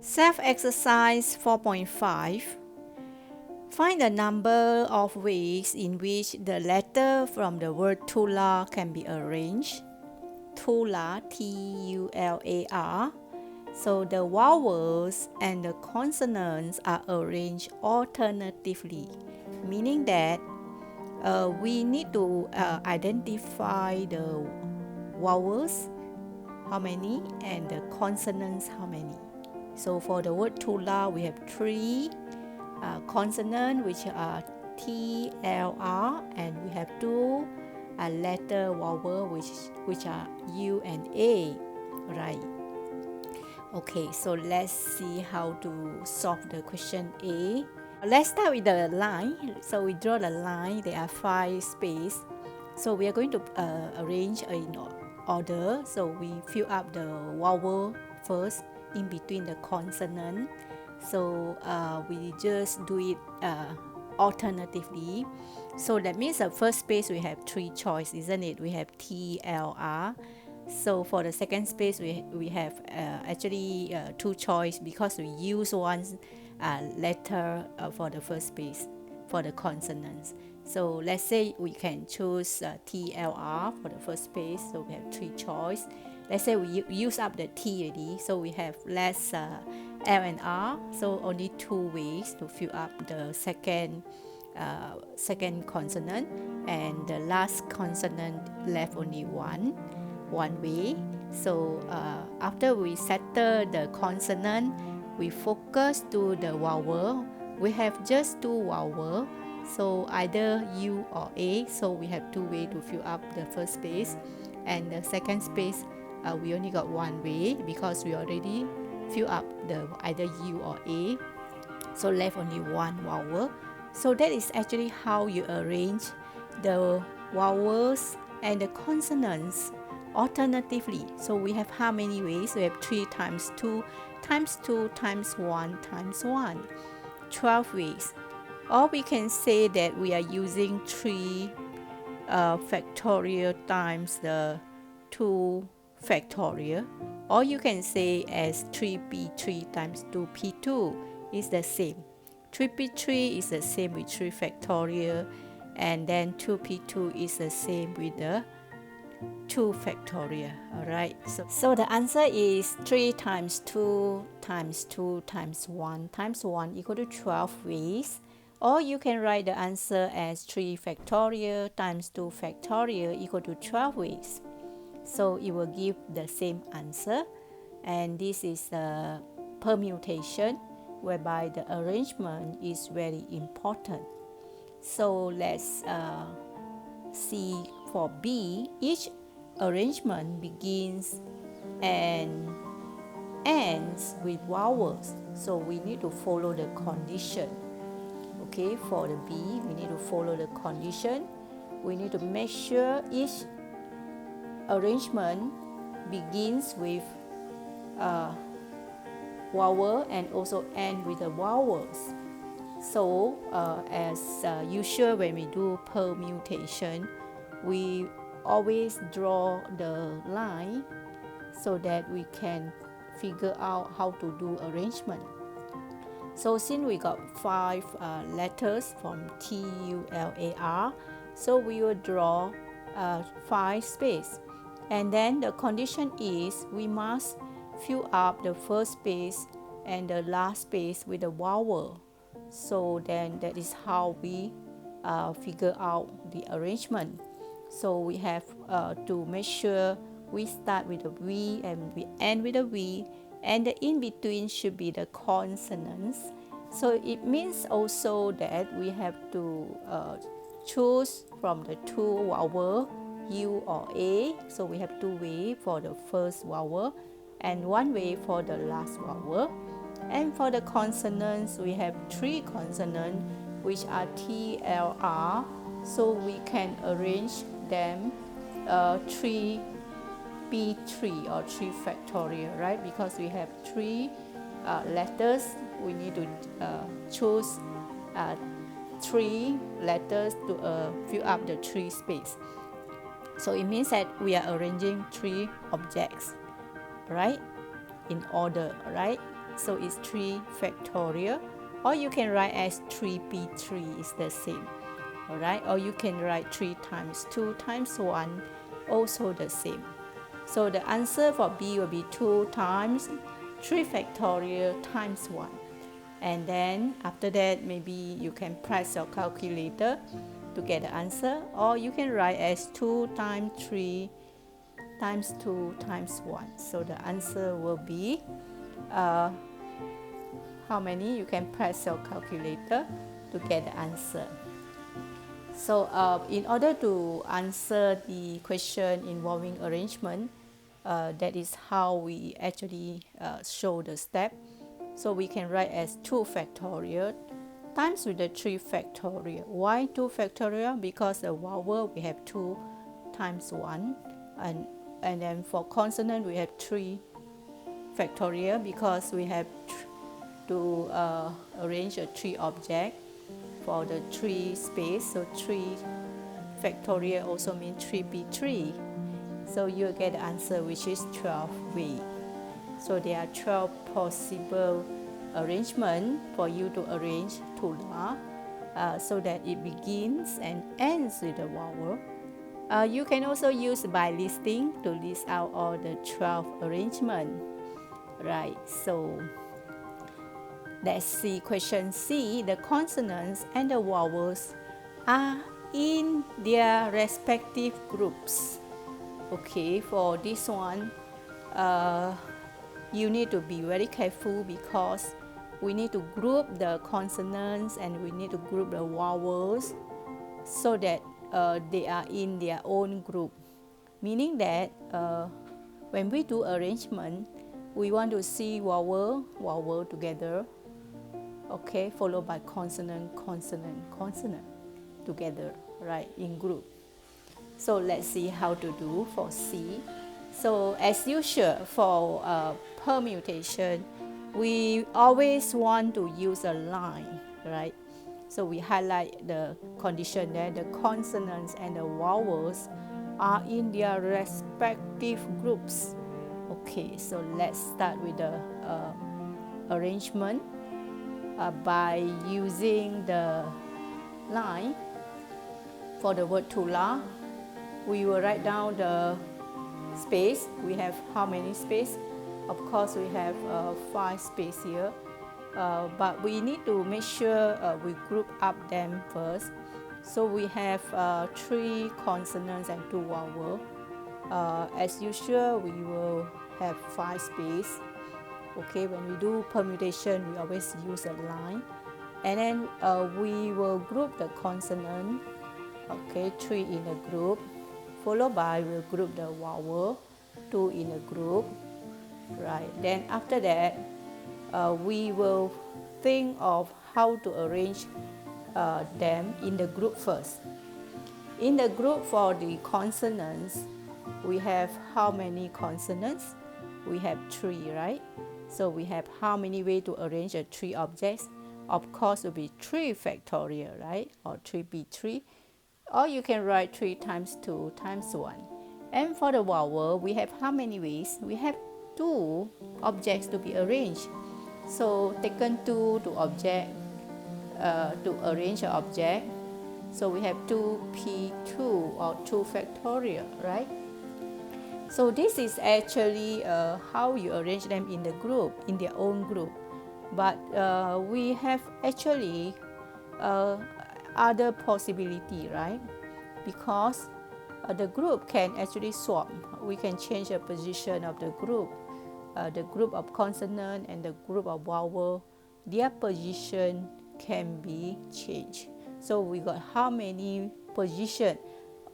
Self-exercise 4.5. Find the number of ways in which the letter from the word Tula can be arranged. Tula, T-U-L-A-R. So the vowels and the consonants are arranged alternatively, meaning that we need to identify the vowels, how many, and the consonants, how many. So for the word Tula, we have three consonants, which are T, L, R, and we have two letter vowel, which are U and A, right? Okay, so let's see how to solve the question A. Let's start with the line. So we draw the line. There are 5 spaces. So we are going to arrange in order. So we fill up the vowel first in between the consonant. So we just do it alternatively. So that means the first space we have 3 choices, isn't it? We have T, L, R. So for the second space we have actually 2 choices because we use one letter for the first space for the consonants. So let's say we can choose TLR for the first space, so we have 3 choices. Let's say we use up the T already, so we have less L and R, so only 2 ways to fill up the second consonant, and the last consonant left only one way. So after we settle the consonant, we focus to the vowel. We have just 2 vowel, so either U or A, so we have 2 ways to fill up the first space, and the second space we only got 1 way because we already fill up the either U or A, so left only 1 vowel. So that is actually how you arrange the vowels and the consonants alternatively. So we have how many ways? We have 3 times 2 times 2 times 1 times 1, 12 ways. Or we can say that we are using 3 factorial times the 2 factorial, or you can say as 3p3 times 2p2 is the same. 3p3 is the same with 3 factorial, and then 2p2 is the same with the 2 factorial. Alright, so the answer is 3 times 2 times 2 times 1 times 1 equal to 12 ways. Or you can write the answer as 3 factorial times 2 factorial equal to 12 ways. So it will give the same answer. And this is the permutation, whereby the arrangement is very important. So let's see for B. Each arrangement begins and ends with vowels. So we need to follow the condition. Okay, for the B, we need to follow the condition. We need to make sure each arrangement begins with vowel and also end with the vowels. So as usual, when we do permutation, we always draw the line so that we can figure out how to do arrangement. So since we got 5 letters from T-U-L-A-R, so we will draw 5 space, and then the condition is we must fill up the first space and the last space with a vowel. So then that is how we figure out the arrangement. So we have to make sure we start with a V and we end with a V, and the in between should be the consonants. So it means also that we have to choose from the 2 vowel, U or A. So we have 2 ways for the first vowel and 1 way for the last vowel. And for the consonants, we have 3 consonants, which are T, L, R. So we can arrange them 3 p3 or 3 factorial, right? Because we have 3 letters, we need to choose 3 letters to fill up the 3 space. So it means that we are arranging 3 objects, right, in order, right? so it's 3 factorial, or you can write as 3p3 is the same. Alright, or you can write 3 times 2 times 1, also the same. So the answer for B will be 2 times 3 factorial times 1. And then after that, maybe you can press your calculator to get the answer, or you can write as 2 times 3 times 2 times 1. So the answer will be how many? You can press your calculator to get the answer. So in order to answer the question involving arrangement, that is how we actually show the step. So we can write as 2 factorial times with the 3 factorial. Why 2 factorial? Because the vowel we have 2 times 1, and then for consonant we have 3 factorial because we have to arrange a 3 object for the 3 space. So 3 factorial also means 3p3. So you get the answer, which is 12 So there are 12 possible arrangement for you to arrange tula, so that it begins and ends with a vowel. You can also use by listing to list out all the 12 arrangement. Right, so let's see question C. The consonants and the vowels are in their respective groups. Okay, for this one, you need to be very careful because we need to group the consonants and we need to group the vowels so that they are in their own group. Meaning that when we do arrangement, we want to see vowel together, okay, followed by consonant together, right, in group. So let's see how to do for C. So as usual for permutation, we always want to use a line, right? So we highlight the condition that the consonants and the vowels are in their respective groups. Okay, so let's start with the arrangement by using the line. For the word tula, we will write down the space. We have how many space? Of course, we have 5 space here, but we need to make sure we group up them first. So we have 3 consonants and 2 vowels. As usual, we will have 5 space. Okay, when we do permutation, we always use a line, and then we will group the consonant. Okay, 3 in a group, followed by we'll group the vowel, 2 in a group, right? Then after that, we will think of how to arrange them in the group first. In the group for the consonants, we have how many consonants? We have 3, right? So we have how many ways to arrange the 3 objects? Of course, it will be 3 factorial, right? Or 3p3. Or you can write 3 times 2 times 1. And for the vowel, we have how many ways? We have 2 objects to be arranged. So taken 2 to object, to arrange an object. So we have 2p2 or 2 factorial, right? So this is actually how you arrange them in the group, in their own group. But we have actually other possibility, right? Because the group can actually swap. We can change the position of the group of consonant and the group of vowel. Their position can be changed. So we got how many position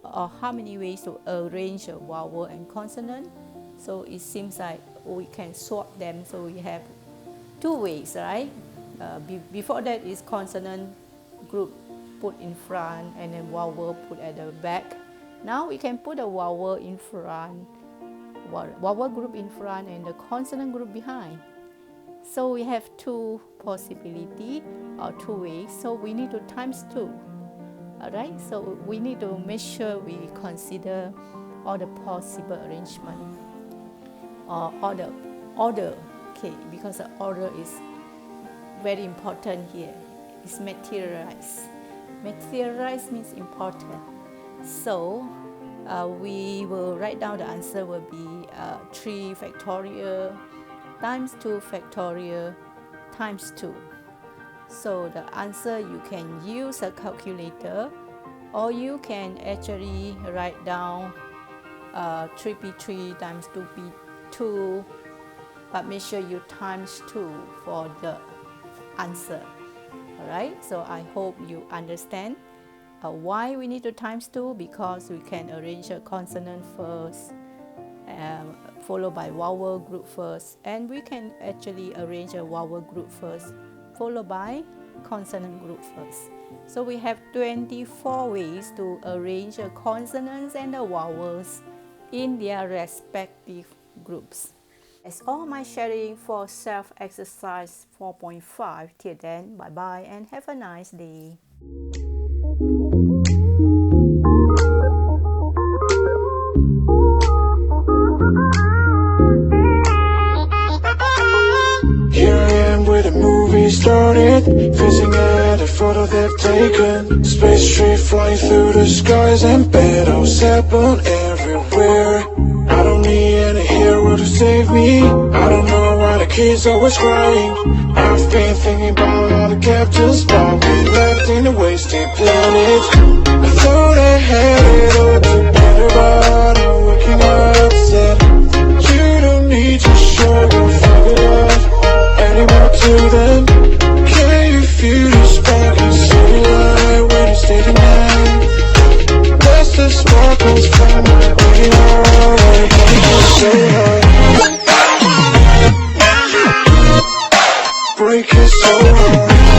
or how many ways to arrange a vowel and consonant. So it seems like we can swap them. So we have 2 ways, right? Before that is consonant group put in front and then vowel put at the back. Now we can put a vowel in front, vowel group in front and the consonant group behind. So we have 2 possibility or 2 ways. So we need to times 2. Alright, so we need to make sure we consider all the possible arrangement or all the order Okay, because the order is very important here. It's materialize. Materialize means important. So we will write down the answer will be 3 factorial times 2 factorial times 2. So the answer, you can use a calculator, or you can actually write down 3p3 times 2p2, but make sure you times 2 for the answer. Alright, so I hope you understand why we need to times 2, because we can arrange a consonant first, followed by vowel group first, and we can actually arrange a vowel group first, followed by consonant group first. So we have 24 ways to arrange the consonants and the vowels in their respective groups. That's all my sharing for self-exercise 4.5. Till then, bye-bye and have a nice day. Here I am where the movie started, facing at a photo they've taken. Space tree flying through the skies, and battles happen everywhere. I don't need any hero to save me. I don't know why the kids always crying. I've been thinking about all the captains that we left in the wasted planet. I thought I had it all together, but I'm waking up sad. You don't need to show your fucking love anymore to them. Can you feel the spark in city light when you stay tonight? That's the sparkles from my body heart. So hard, break it so hard.